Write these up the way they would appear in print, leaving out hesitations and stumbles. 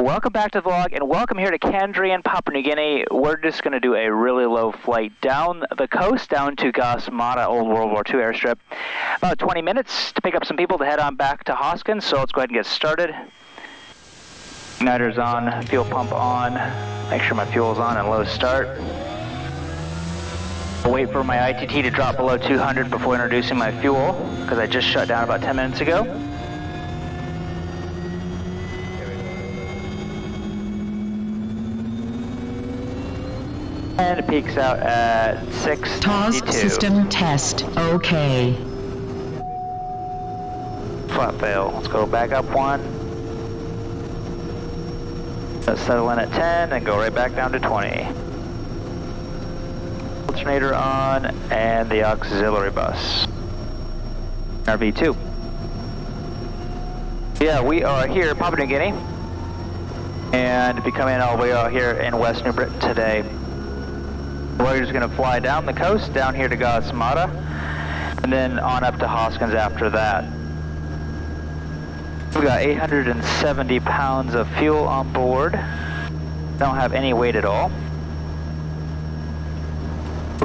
Welcome back to the vlog, and welcome here to Kandrian, Papua New Guinea. We're just going to do a really low flight down the coast, down to Gasmata, old World War II airstrip. About 20 minutes to pick up some people to head on back to Hoskins, so let's go ahead and get started. Igniter's on, fuel pump on, make sure my fuel's on and low start. I'll wait for my ITT to drop below 200 before introducing my fuel, because I just shut down about 10 minutes ago. And it peaks out at 6:22. TOS system test, okay. Flat fail. Let's go back up one. Let's settle in at 10 and go right back down to 20. Alternator on and the auxiliary bus. RV2. Yeah, we are here in Papua New Guinea. And if you come in all the way out here in West New Britain today, we're just going to fly down the coast, down here to Gasmata, and then on up to Hoskins after that. We got 870 pounds of fuel on board. Don't have any weight at all.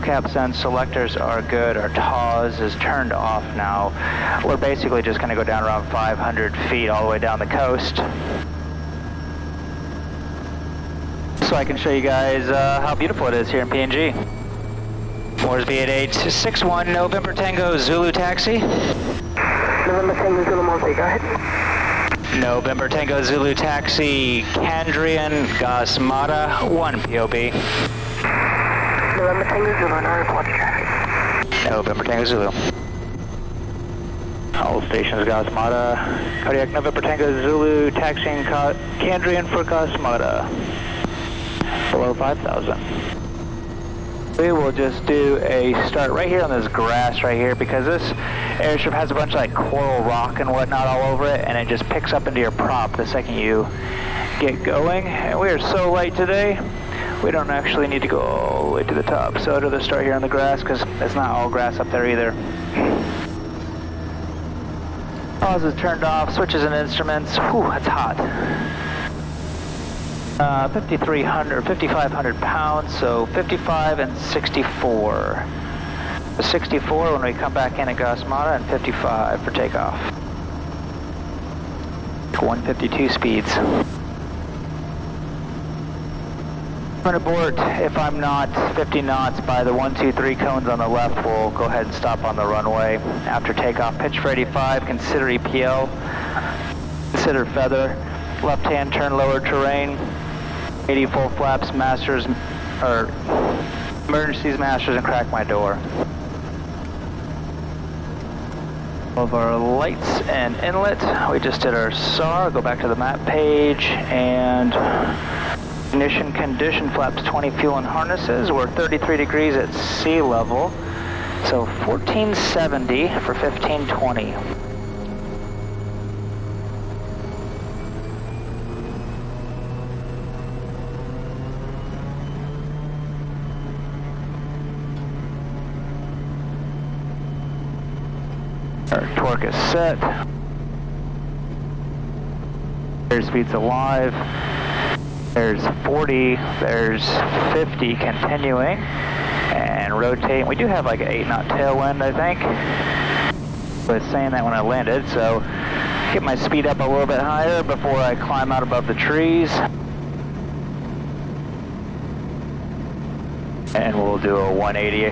Cap sense selectors are good. Our TOS is turned off now. We're basically just going to go down around 500 feet all the way down the coast. So I can show you guys how beautiful it is here in PNG. Where's V8861 November Tango Zulu taxi? November Tango Zulu Monty, go ahead. November Tango Zulu taxi, Kandrian, Gasmata, 1 POB. November Tango Zulu, no report to traffic. November Tango Zulu. All stations Gasmata. Cardiac November Tango Zulu taxiing Kandrian for Gasmata. Below 5,000. We will just do a start right here on this grass right here, because this airstrip has a bunch of like coral rock and whatnot all over it, and it just picks up into your prop the second you get going. And we are so light today, we don't actually need to go all the way to the top. So I'd rather start here on the grass, because it's not all grass up there either. Pause is turned off, switches and instruments. Whew, that's hot. 5,500 pounds, so 55 and 64. 64 when we come back in at Gasmata, and 55 for takeoff. 152 speeds. Run abort if I'm not 50 knots by the 1, 2, 3 cones on the left. We'll go ahead and stop on the runway. After takeoff, pitch for 85, consider EPL, consider feather, left hand turn lower terrain, 80 full flaps, masters, or emergencies, masters, and crack my door. All of our lights and inlet. We just did our SAR. Go back to the map page, and ignition condition, flaps 20, fuel and harnesses. We're 33 degrees at sea level, so 1470 for 1520. Our torque is set. Airspeed's alive. There's 40, there's 50 continuing, and rotate. We do have like an 8-knot tailwind, I think. I was saying that when I landed, so get my speed up a little bit higher before I climb out above the trees. And we'll do a 180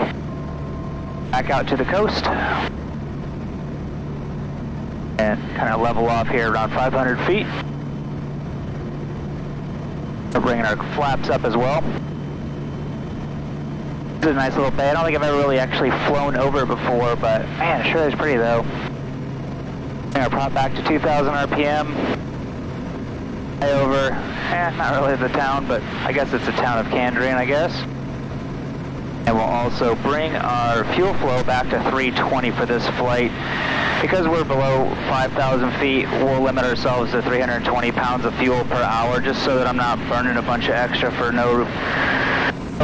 back out to the coast. And kind of level off here around 500 feet. We're bringing our flaps up as well. This is a nice little bay. I don't think I've ever really actually flown over it before, but man, it sure is pretty though. Bring our prop back to 2,000 RPM. Fly over, not really the town, but I guess it's the town of Kandrian, I guess. And we'll also bring our fuel flow back to 320 for this flight. Because we're below 5,000 feet, we'll limit ourselves to 320 pounds of fuel per hour, just so that I'm not burning a bunch of extra for no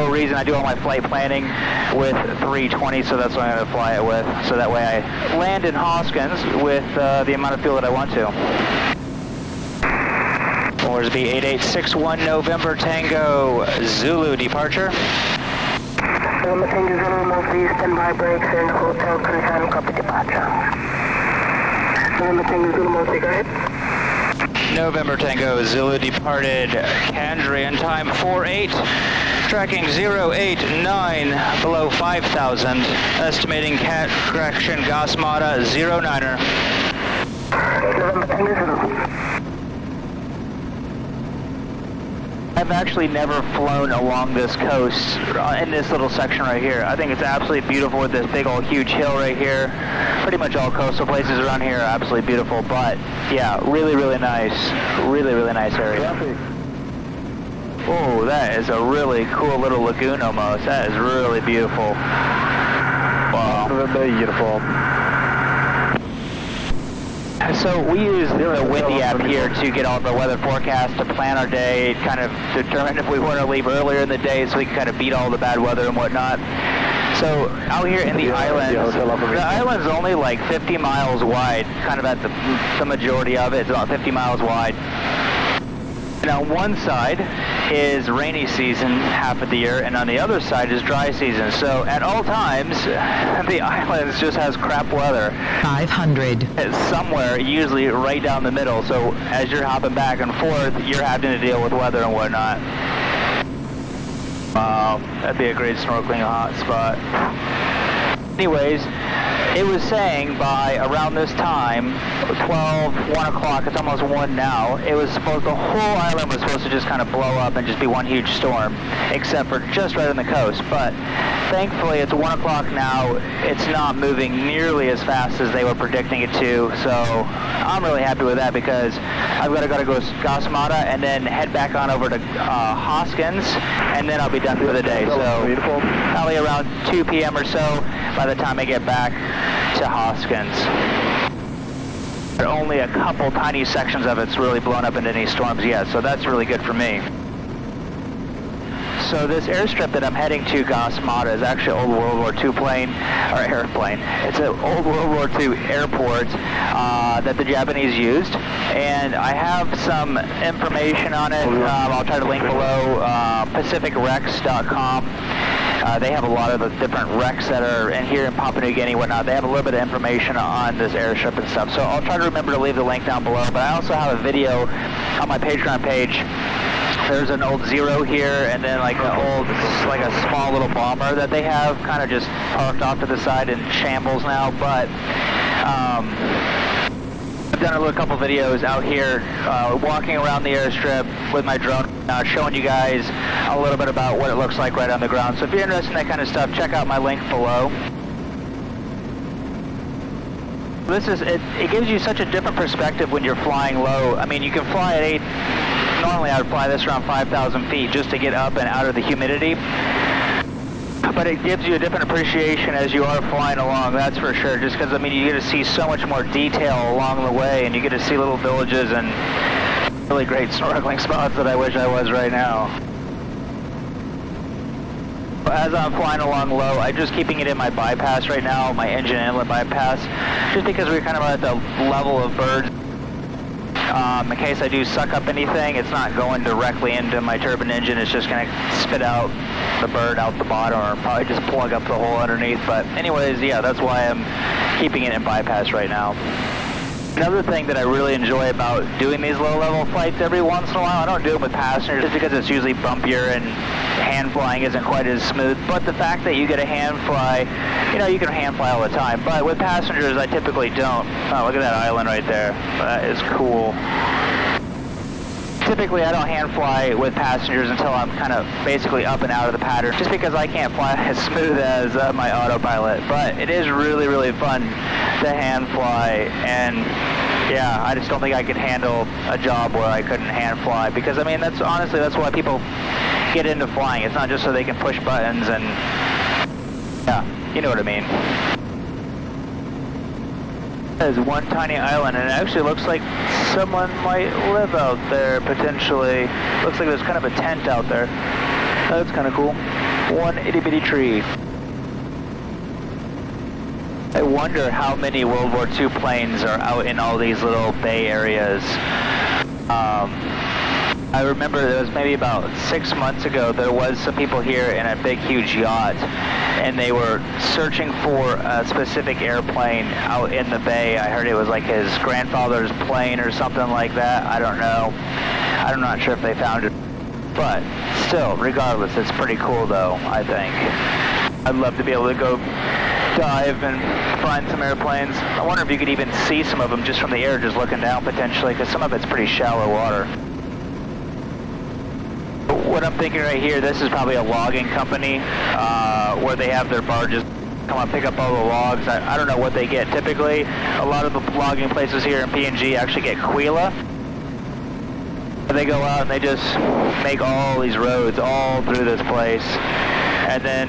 reason. I do all my flight planning with 320, so that's what I'm going to fly it with. So that way I land in Hoskins with the amount of fuel that I want to. Powers B 8861 November Tango Zulu departure. November Tango Zulu, mostly standby brakes and hotel confirm copy departure. November Tango Zulu, mostly go ahead. November Tango Zulu departed Kandrian time 48, tracking 089 below 5,000, estimating correction Gasmata 09er. November Tango Zulu. I've actually never flown along this coast in this little section right here. I think it's absolutely beautiful with this big old huge hill right here. Pretty much all coastal places around here are absolutely beautiful, but yeah, really, really nice. Really, really nice area. Oh, that is a really cool little lagoon almost. That is really beautiful. Wow. Beautiful. So we use the Windy app here to get all the weather forecasts, to plan our day, kind of determine if we want to leave earlier in the day so we can kind of beat all the bad weather and whatnot. So out here in the islands, the island's only like 50 miles wide, kind of at the majority of it. It's about 50 miles wide. And on one side is rainy season half of the year, and on the other side is dry season. So at all times, the islands just has crap weather. 500. It's somewhere, usually right down the middle. So as you're hopping back and forth, you're having to deal with weather and whatnot. Wow, that'd be a great snorkeling hot spot. Anyways, it was saying by around this time, 12, 1 o'clock, it's almost 1 now, it was supposed, the whole island was supposed to just kind of blow up and just be one huge storm, except for just right on the coast. But thankfully it's 1 o'clock now, it's not moving nearly as fast as they were predicting it to, so I'm really happy with that because I've got to go to Gasmata and then head back on over to Hoskins, and then I'll be done for the day. So probably around 2 p.m. or so by the time I get back to Hoskins. There are only a couple tiny sections of it's really blown up into any storms yet, so that's really good for me. So this airstrip that I'm heading to, Gasmata, is actually an old World War II plane, or airplane. It's an old World War II airport that the Japanese used, and I have some information on it. I'll try to link below, pacificrex.com. They have a lot of the different wrecks that are in here in Papua New Guinea and whatnot. They have a little bit of information on this airstrip and stuff. So I'll try to remember to leave the link down below. But I also have a video on my Patreon page. There's an old Zero here, and then like an old, like a small little bomber that they have, kind of just parked off to the side in shambles now. But I've done a couple videos out here walking around the airstrip with my drone, showing you guys a little bit about what it looks like right on the ground. So if you're interested in that kind of stuff, check out my link below. This is, it gives you such a different perspective when you're flying low. I mean, you can fly at 8, normally I would fly this around 5,000 feet just to get up and out of the humidity. But it gives you a different appreciation as you are flying along, that's for sure. Just because, I mean, you get to see so much more detail along the way, and you get to see little villages and really great snorkeling spots that I wish I was right now. As I'm flying along low, I'm just keeping it in my bypass right now, my engine inlet bypass, just because we're kind of at the level of birds. In case I do suck up anything, it's not going directly into my turbine engine, it's just going to spit out the bird out the bottom, or probably just plug up the hole underneath. But anyways, yeah, that's why I'm keeping it in bypass right now. Another thing that I really enjoy about doing these low-level flights every once in a while, I don't do it with passengers just because it's usually bumpier and hand flying isn't quite as smooth, but the fact that you get a hand fly, you know, you can hand fly all the time, but with passengers I typically don't. Oh, look at that island right there. That is cool. Typically I don't hand fly with passengers until I'm kind of basically up and out of the pattern, just because I can't fly as smooth as my autopilot. But it is really, really fun to hand fly, and yeah, I just don't think I could handle a job where I couldn't hand fly, because I mean, that's honestly, that's why people get into flying. It's not just so they can push buttons and, yeah, you know what I mean. There's one tiny island, and it actually looks like someone might live out there, potentially. Looks like there's kind of a tent out there. That's kind of cool. One itty-bitty tree. I wonder how many World War II planes are out in all these little bay areas. I remember it was maybe about 6 months ago, there was some people here in a big, huge yacht, and they were searching for a specific airplane out in the bay. I heard it was like his grandfather's plane or something like that. I don't know. I'm not sure if they found it. But still, regardless, it's pretty cool though, I think. I'd love to be able to go dive and find some airplanes. I wonder if you could even see some of them just from the air, just looking down potentially, because some of it's pretty shallow water. What I'm thinking right here, this is probably a logging company where they have their barges come up, pick up all the logs. I don't know what they get typically. A lot of the logging places here in PNG actually get Quila. They go out and they just make all these roads all through this place. And then,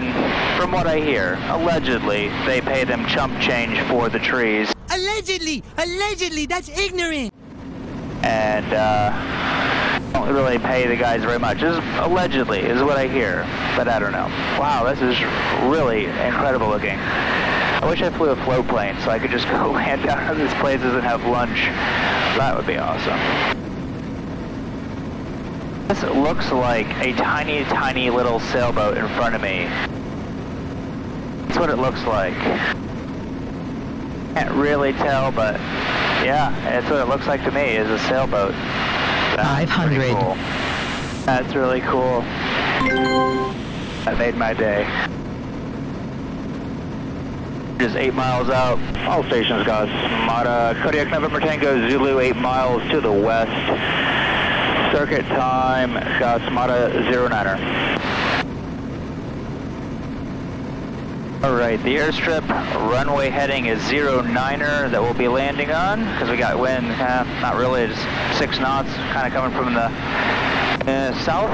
from what I hear, allegedly, they pay them chump change for the trees. Allegedly! Allegedly! That's ignorant! And, don't really pay the guys very much. This is, allegedly, is what I hear, but I don't know. Wow, this is really incredible looking. I wish I flew a float plane so I could just go land down on these places and have lunch. That would be awesome. This looks like a tiny, tiny little sailboat in front of me. That's what it looks like. Can't really tell, but yeah, that's what it looks like to me, is a sailboat. That's 500. Cool. That's really cool. That made my day. Just 8 miles out. All stations, Mata, Kodiak November Tango, Zulu 8 miles to the west. Circuit time, Mata 09er. Alright, the airstrip runway heading is 09er that we'll be landing on, because we got wind, not really, just 6 knots, kind of coming from the south.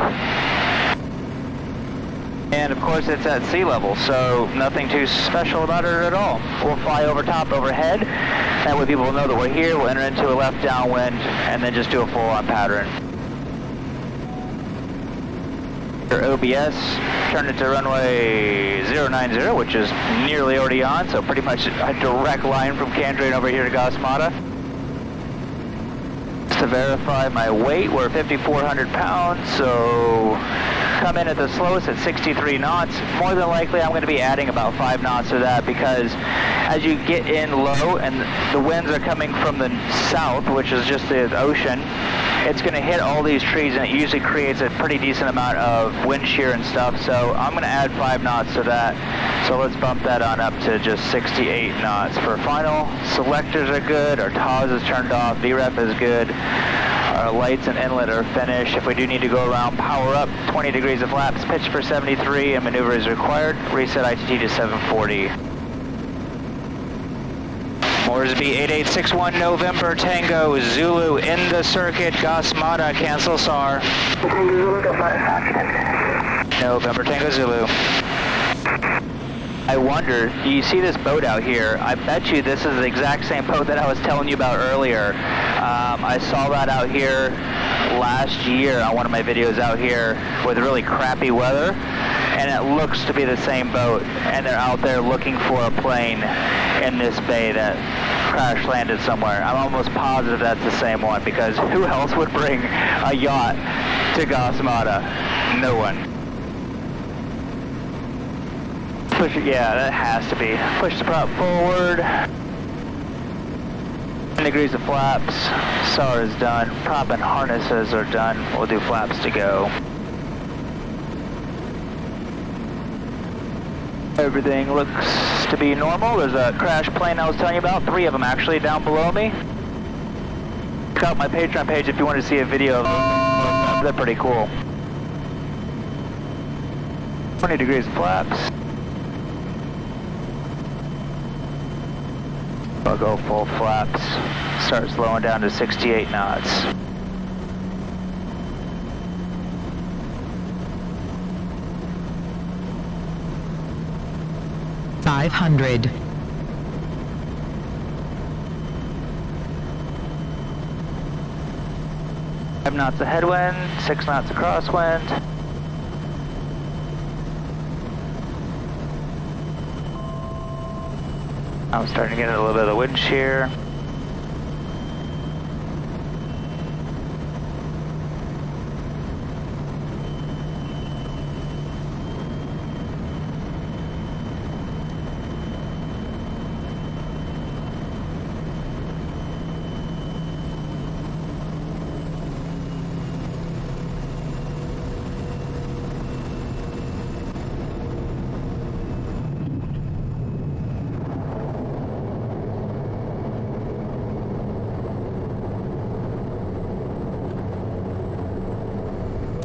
And of course it's at sea level, so nothing too special about it at all. We'll fly over top, overhead, that way people will know that we're here, we'll enter into a left downwind, and then just do a full-on pattern. Your OBS, turn it to runway 090, which is nearly already on, so pretty much a direct line from Candrain over here to Mata. Just to verify my weight, we're 5,400 pounds, so come in at the slowest at 63 knots. More than likely I'm going to be adding about 5 knots to that, because as you get in low and the winds are coming from the south, which is just the ocean, it's going to hit all these trees, and it usually creates a pretty decent amount of wind shear and stuff, so I'm going to add 5 knots to that. So let's bump that on up to just 68 knots. For final, selectors are good, our TOS is turned off, VREF is good, our lights and inlet are finished. If we do need to go around, power up, 20 degrees of flaps, pitch for 73, and maneuver is required. Reset ITT to 740. Moresby 8861 November Tango Zulu in the circuit, Mata, cancel SAR. November Tango Zulu. I wonder, do you see this boat out here? I bet you this is the exact same boat that I was telling you about earlier. I saw that out here last year on one of my videos out here with really crappy weather, and it looks to be the same boat, and they're out there looking for a plane in this bay that crash landed somewhere. I'm almost positive that's the same one, because who else would bring a yacht to Mata? No one. Push it, yeah, that has to be. Push the prop forward. 10 degrees of flaps. SAR is done. Prop and harnesses are done. We'll do flaps to go. Everything looks to be normal. There's a crash plane I was telling you about. 3 of them actually down below me. Check out my Patreon page if you want to see a video of them. They're pretty cool. 20 degrees of flaps. I'll go full flaps. Start slowing down to 68 knots. $500. 5 knots of headwind, 6 knots of crosswind. I'm starting to get a little bit of the wind shear.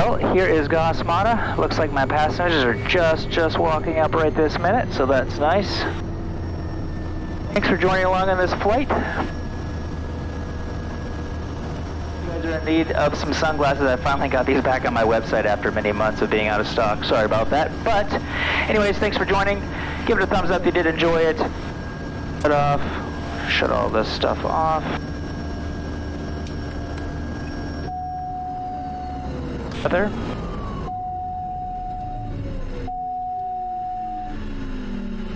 Well, here is Gosmata. Looks like my passengers are just walking up right this minute, so that's nice. Thanks for joining along on this flight. You guys are in need of some sunglasses. I finally got these back on my website after many months of being out of stock. Sorry about that. But anyways, thanks for joining. Give it a thumbs up if you did enjoy it. Shut off. Shut all this stuff off. Other.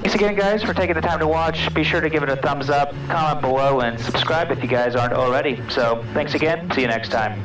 Thanks again, guys, for taking the time to watch. Be sure to give it a thumbs up, comment below, and subscribe if you guys aren't already. So, thanks again. See you next time.